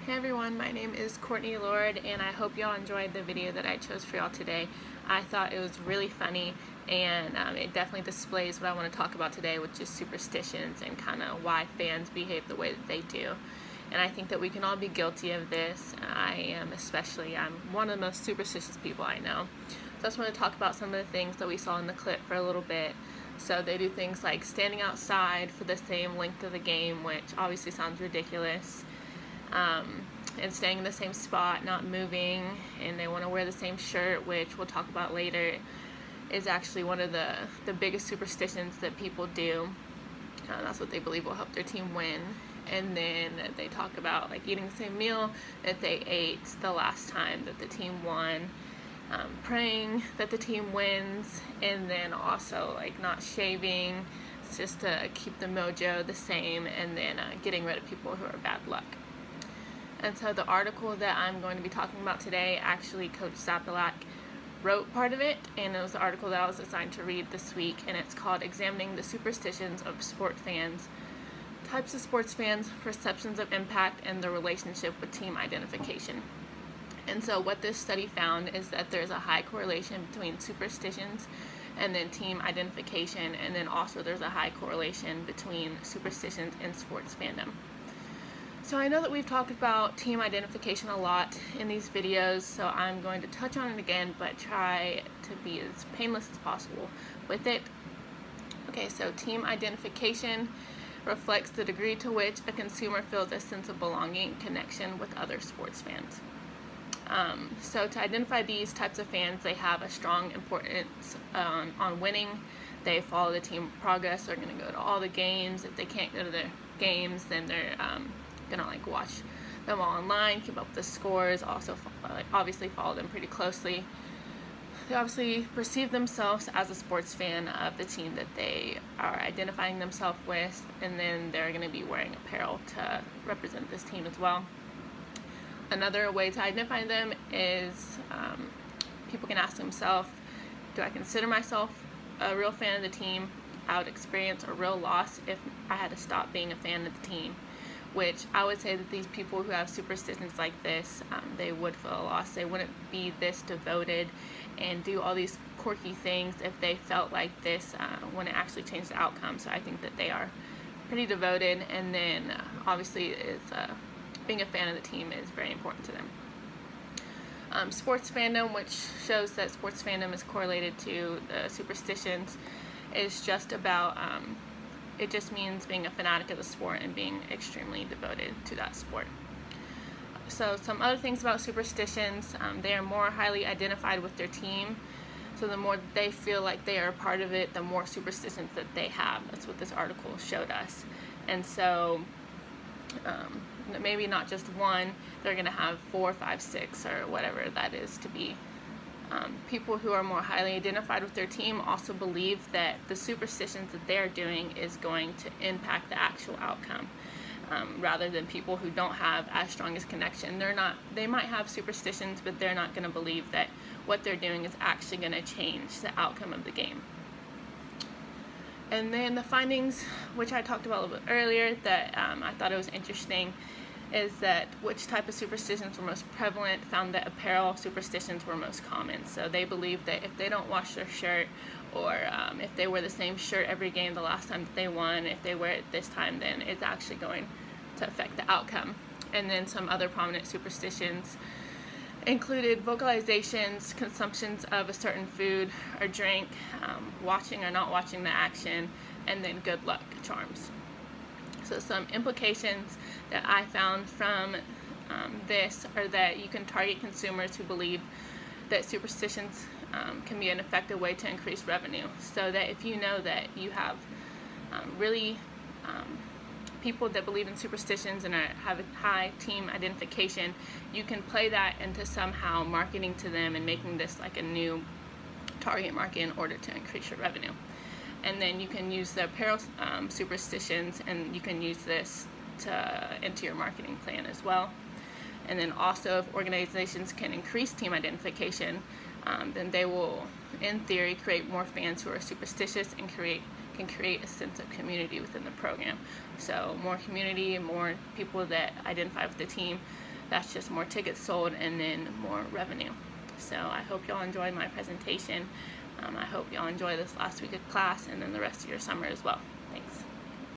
Hey everyone, my name is Courtney Lord and I hope y'all enjoyed the video that I chose for y'all today. I thought it was really funny and it definitely displays what I want to talk about today, which is superstitions and kind of why fans behave the way that they do. And I think that we can all be guilty of this. I'm one of the most superstitious people I know. So I just want to talk about some of the things that we saw in the clip for a little bit. So they do things like standing outside for the same length of the game, which obviously sounds ridiculous. And staying in the same spot, not moving, and they want to wear the same shirt, which we'll talk about later, is actually one of the biggest superstitions that people do. That's what they believe will help their team win. And then they talk about like eating the same meal that they ate the last time that the team won, praying that the team wins, and then also like not shaving just to keep the mojo the same, and then getting rid of people who are bad luck. And so the article that I'm going to be talking about today, actually Coach Zapalak wrote part of it, and it was the article that I was assigned to read this week, and it's called Examining the Superstitions of Sport Fans, Types of Sports Fans, Perceptions of Impact, and the Relationship with Team Identification. And so what this study found is that there's a high correlation between superstitions and then team identification, and then also there's a high correlation between superstitions and sports fandom. So I know that we've talked about team identification a lot in these videos, so I'm going to touch on it again, but try to be as painless as possible with it. Okay, so team identification reflects the degree to which a consumer feels a sense of belonging and connection with other sports fans. So to identify these types of fans, they have a strong importance on winning. They follow the team progress. They're going to go to all the games. If they can't go to the games, then they're gonna like watch them all online, keep up with the scores, also obviously follow them pretty closely. They obviously perceive themselves as a sports fan of the team that they are identifying themselves with, and then they're going to be wearing apparel to represent this team as well. Another way to identify them is people can ask themselves, do I consider myself a real fan of the team? I would experience a real loss if I had to stop being a fan of the team. Which I would say that these people who have superstitions like this, they would feel a loss. They wouldn't be this devoted and do all these quirky things if they felt like this wouldn't actually change the outcome. So I think that they are pretty devoted, and then obviously being a fan of the team is very important to them. Sports fandom, which shows that sports fandom is correlated to the superstitions, is just about it just means being a fanatic of the sport and being extremely devoted to that sport. So some other things about superstitions, they are more highly identified with their team. So the more they feel like they are a part of it, the more superstitions that they have. That's what this article showed us. And so maybe not just one, they're going to have 4, 5, 6, or whatever that is to be. People who are more highly identified with their team also believe that the superstitions that they're doing is going to impact the actual outcome, rather than people who don't have as strong as connection. They might have superstitions, but they're not going to believe that what they're doing is actually going to change the outcome of the game. And then the findings, which I talked about a little bit earlier, that I thought it was interesting, is that which type of superstitions were most prevalent, found that apparel superstitions were most common. So they believe that if they don't wash their shirt, or if they wear the same shirt every game the last time that they won, if they wear it this time, then it's actually going to affect the outcome. And then some other prominent superstitions included vocalizations, consumptions of a certain food or drink, watching or not watching the action, and then good luck charms. So some implications that I found from this are that you can target consumers who believe that superstitions can be an effective way to increase revenue. So that if you know that you have people that believe in superstitions and have a high team identification, you can play that into somehow marketing to them and making this like a new target market in order to increase your revenue. And then you can use the apparel superstitions, and you can use this into your marketing plan as well. And then also, if organizations can increase team identification, then they will, in theory, create more fans who are superstitious and can create a sense of community within the program. So more community and more people that identify with the team that's just more tickets sold and then more revenue. So I hope y'all enjoyed my presentation. I hope y'all enjoy this last week of class and then the rest of your summer as well.